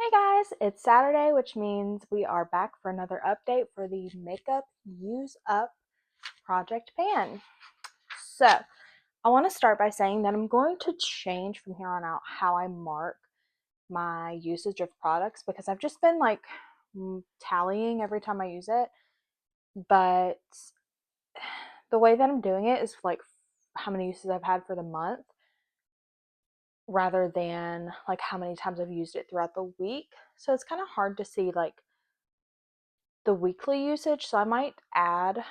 Hey guys, it's Saturday, which means we are back for another update for the Makeup Use Up Project Pan. So, I want to start by saying that I'm going to change from here on out how I mark my usage of products because I've just been like tallying every time I use it. But the way that I'm doing it is like how many uses I've had for the month rather than like how many times I've used it throughout the week. So, it's kind of hard to see like the weekly usage, so I might add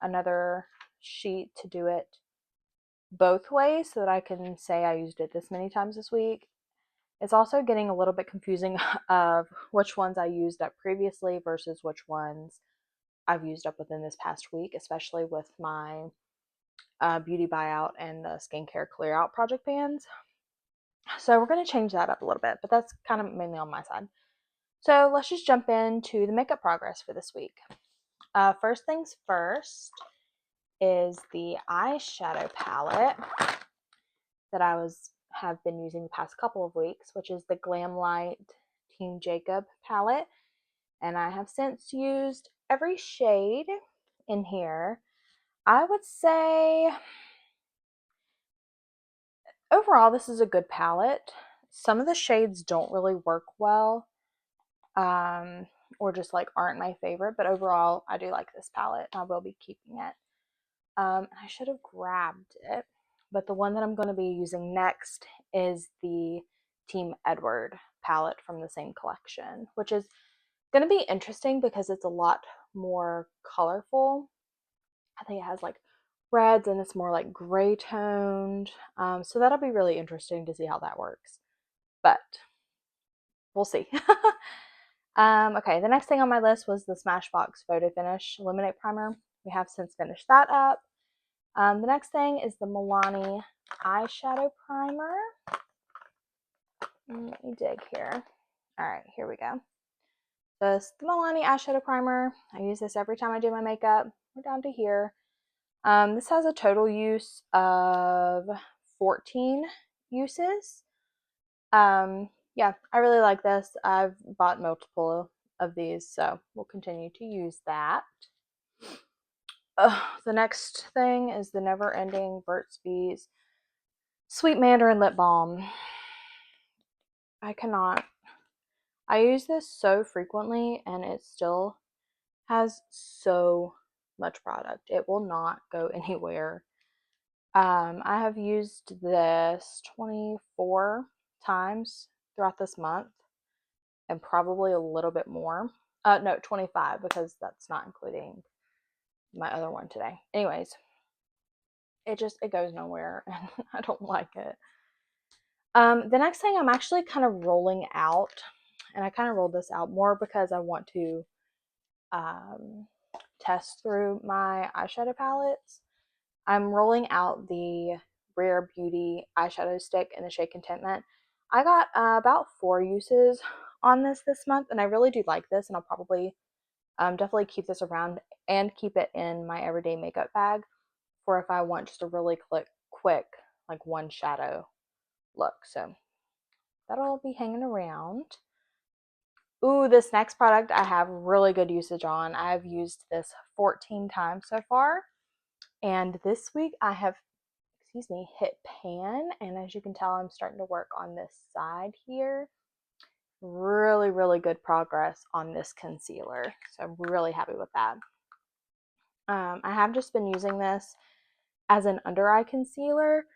another sheet to do it both ways so that I can say I used it this many times this week. It's also getting a little bit confusing of which ones I used up previously versus which ones I've used up within this past week, especially with my beauty buyout and the skincare clear out project pans. So we're going to change that up a little bit, but that's kind of mainly on my side. So let's just jump into the makeup progress for this week. First things first is the eyeshadow palette that have been using the past couple of weeks, which is the Glamlite Team Jacob palette. And I have since used every shade in here. I would say overall this is a good palette. Some of the shades don't really work well, or just like aren't my favorite, but overall I do like this palette and I will be keeping it. I should have grabbed it, but the one that I'm going to be using next is the Team Edward palette from the same collection, which is going to be interesting because it's a lot more colorful. I think it has like reds and it's more like gray toned. So that'll be really interesting to see how that works. But we'll see. Okay, the next thing on my list was the Smashbox Photo Finish Illuminate Primer. We have since finished that up. The next thing is the Milani eyeshadow primer. Let me dig here. All right, here we go. This the Milani eyeshadow primer. I use this every time I do my makeup. We're down to here. This has a total use of 14 uses. Yeah, I really like this. I've bought multiple of these, so we'll continue to use that. The next thing is the Never Ending Burt's Bees Sweet Mandarin Lip Balm. I cannot. I use this so frequently and it still has so much product. It will not go anywhere. I have used this 24 times throughout this month and probably a little bit more. No, 25 because that's not including my other one today. Anyways, it goes nowhere and I don't like it. The next thing I'm actually kind of rolling out, and I kind of rolled this out more because I want to test through my eyeshadow palettes. I'm rolling out the Rare Beauty eyeshadow stick in the shade Contentment. I got about 4 uses on this month, and I really do like this, and I'll probably definitely keep this around and keep it in my everyday makeup bag for if I want just a really quick like one shadow look. So that'll be hanging around. Ooh, this next product I have really good usage on. I've used this 14 times so far. And this week I have, hit pan. And as you can tell, I'm starting to work on this side here. Really, really good progress on this concealer. So I'm really happy with that. I have just been using this as an under eye concealer.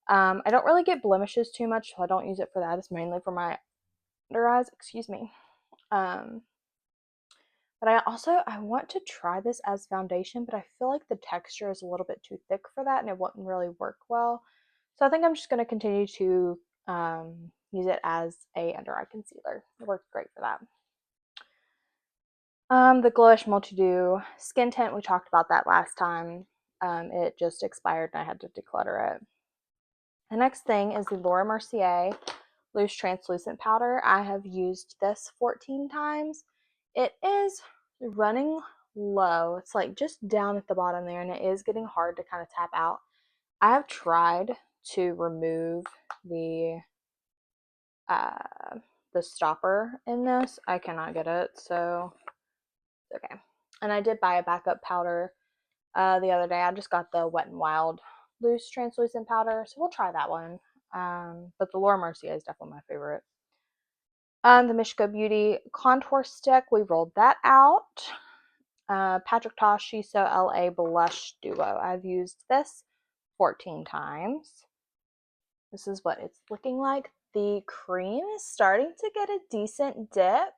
I don't really get blemishes too much, so I don't use it for that. It's mainly for my under eyes, Um, but I want to try this as foundation, but I feel like the texture is a little bit too thick for that and it wouldn't really work well. So I think I'm just going to continue to use it as a under eye concealer. It works great for that. The Glowish Multi-Dew Skin Tint, we talked about that last time. It just expired and I had to declutter it. The next thing is the Laura Mercier Loose Translucent Powder. I have used this 14 times. It is running low. It's like just down at the bottom there, and it is getting hard to kind of tap out. I have tried to remove the the stopper in this. I cannot get it, so okay. And I did buy a backup powder the other day. I just got the Wet n Wild loose translucent powder, so we'll try that one. But the Laura Mercier is definitely my favorite. The Mishka Beauty contour stick, we rolled that out. Patrick Ta Shiso LA Blush Duo. I've used this 14 times. This is what it's looking like. The cream is starting to get a decent dip.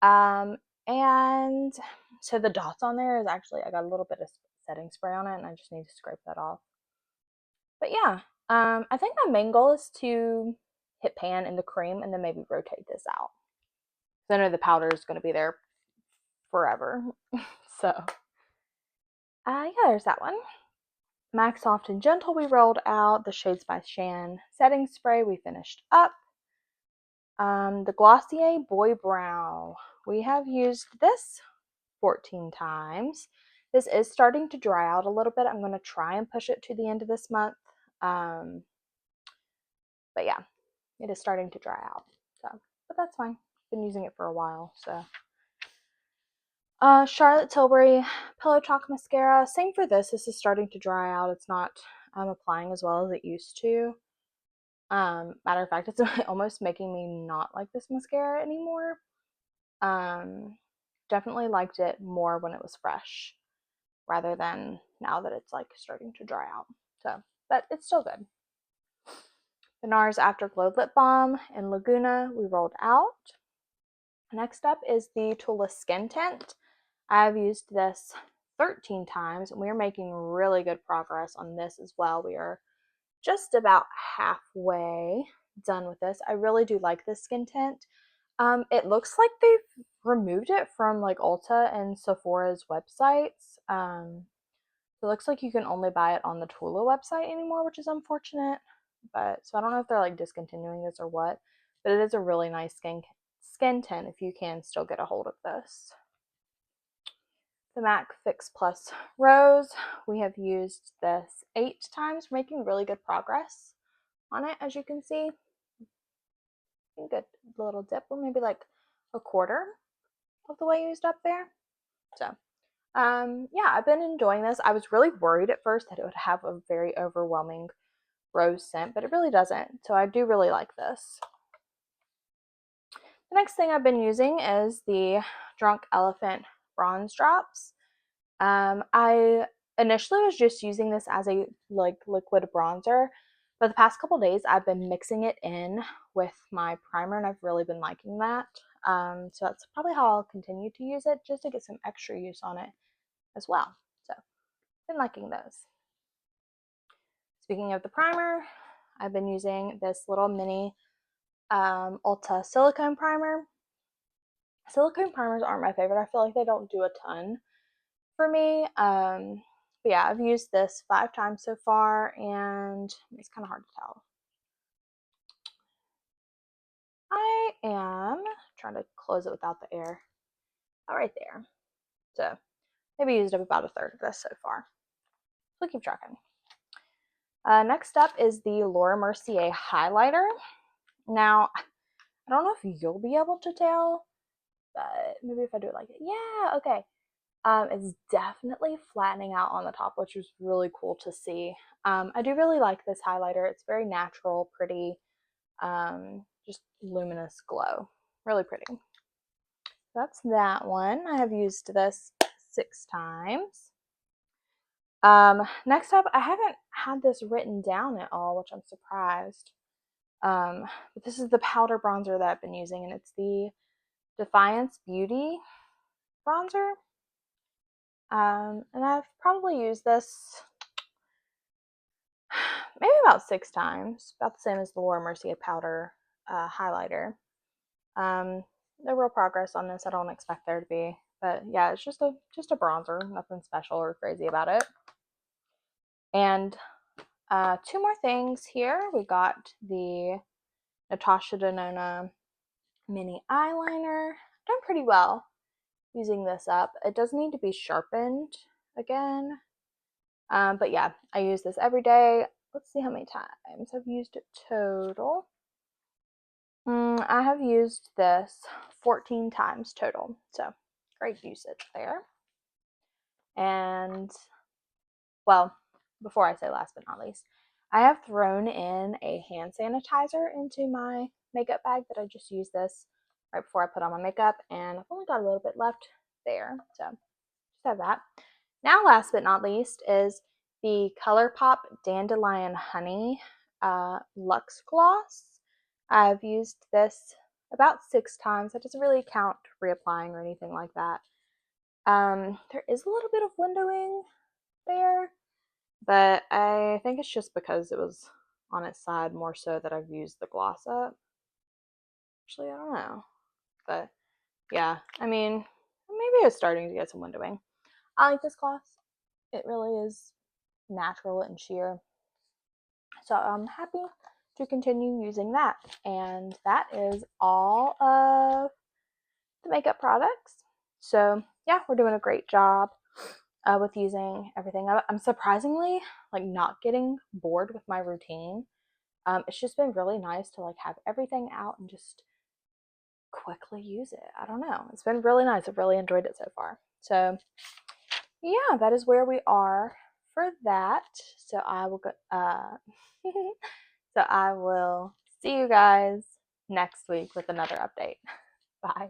And so the dots on there is actually, I got a little bit of setting spray on it and I just need to scrape that off. But yeah, I think my main goal is to hit pan in the cream and then maybe rotate this out. I know the powder is going to be there forever. So, yeah, there's that one. MAC Soft and Gentle we rolled out. The Shades by Shan setting spray we finished up. The Glossier Boy Brow. We have used this 14 times. This is starting to dry out a little bit. I'm going to try and push it to the end of this month. But yeah, it is starting to dry out. So, but that's fine. Been using it for a while, so. Charlotte Tilbury Pillow Talk Mascara. Same for this. This is starting to dry out. It's not applying as well as it used to. Matter of fact, it's almost making me not like this mascara anymore. Definitely liked it more when it was fresh rather than now that it's like starting to dry out. So, but it's still good. The NARS Afterglow Lip Balm in Laguna we rolled out. Next up is the Tula Skin Tint. I've used this 13 times and we are making really good progress on this as well. We are just about halfway done with this. I really do like this skin tint. It looks like they've removed it from like Ulta and Sephora's websites. It looks like you can only buy it on the Tula website anymore, which is unfortunate. But so I don't know if they're like discontinuing this or what, but it is a really nice skin tint if you can still get a hold of this. The MAC Fix Plus Rose. We have used this 8 times, making really good progress on it, as you can see. Good little dip, or maybe like a quarter of the way used up there. So, yeah, I've been enjoying this. I was really worried at first that it would have a very overwhelming rose scent, but it really doesn't. So I do really like this. The next thing I've been using is the Drunk Elephant Bronze Drops. I initially was just using this as a like liquid bronzer, but the past couple days I've been mixing it in with my primer and I've really been liking that. So that's probably how I'll continue to use it, just to get some extra use on it as well. So been liking those. Speaking of the primer, I've been using this little mini Ulta silicone primer. Silicone primers aren't my favorite. I feel like they don't do a ton for me. But yeah, I've used this 5 times so far, and it's kind of hard to tell. I am trying to close it without the air. Oh, right there. So maybe used up about a third of this so far. We'll keep tracking. Next up is the Laura Mercier highlighter. Now, I don't know if you'll be able to tell, but maybe if I do it like, yeah, okay. It's definitely flattening out on the top, which is really cool to see. I do really like this highlighter. It's very natural, pretty, just luminous glow. Really pretty. That's that one. I have used this 6 times. Next up, I haven't had this written down at all, which I'm surprised. But this is the powder bronzer that I've been using, and it's the Defiance Beauty bronzer. And I've probably used this maybe about 6 times, about the same as the Laura Mercier powder highlighter. No real progress on this. I don't expect there to be, but yeah, it's just a bronzer, nothing special or crazy about it. And 2 more things here. We got the Natasha Denona mini eyeliner. Done pretty well using this up. It does need to be sharpened again. But yeah, I use this every day. Let's see how many times I've used it total. I have used this 14 times total, so great usage there. And, well, before I say last but not least, I have thrown in a hand sanitizer into my makeup bag that I just used this right before I put on my makeup, and I've only got a little bit left there, so just have that. Now, last but not least, is the ColourPop Dandelion Honey Luxe Gloss. I've used this about 6 times. That doesn't really count reapplying or anything like that. There is a little bit of windowing there, but I think it's just because it was on its side more so that I've used the gloss up. Actually, I don't know. But yeah, I mean, maybe it's starting to get some windowing. I like this gloss. It really is natural and sheer. So I'm happy to continue using that. And that is all of the makeup products. So yeah, we're doing a great job with using everything. I'm surprisingly like not getting bored with my routine. It's just been really nice to like have everything out and just quickly use it. I don't know. It's been really nice. I've really enjoyed it so far. So yeah, that is where we are for that. So I will go so I will see you guys next week with another update. Bye.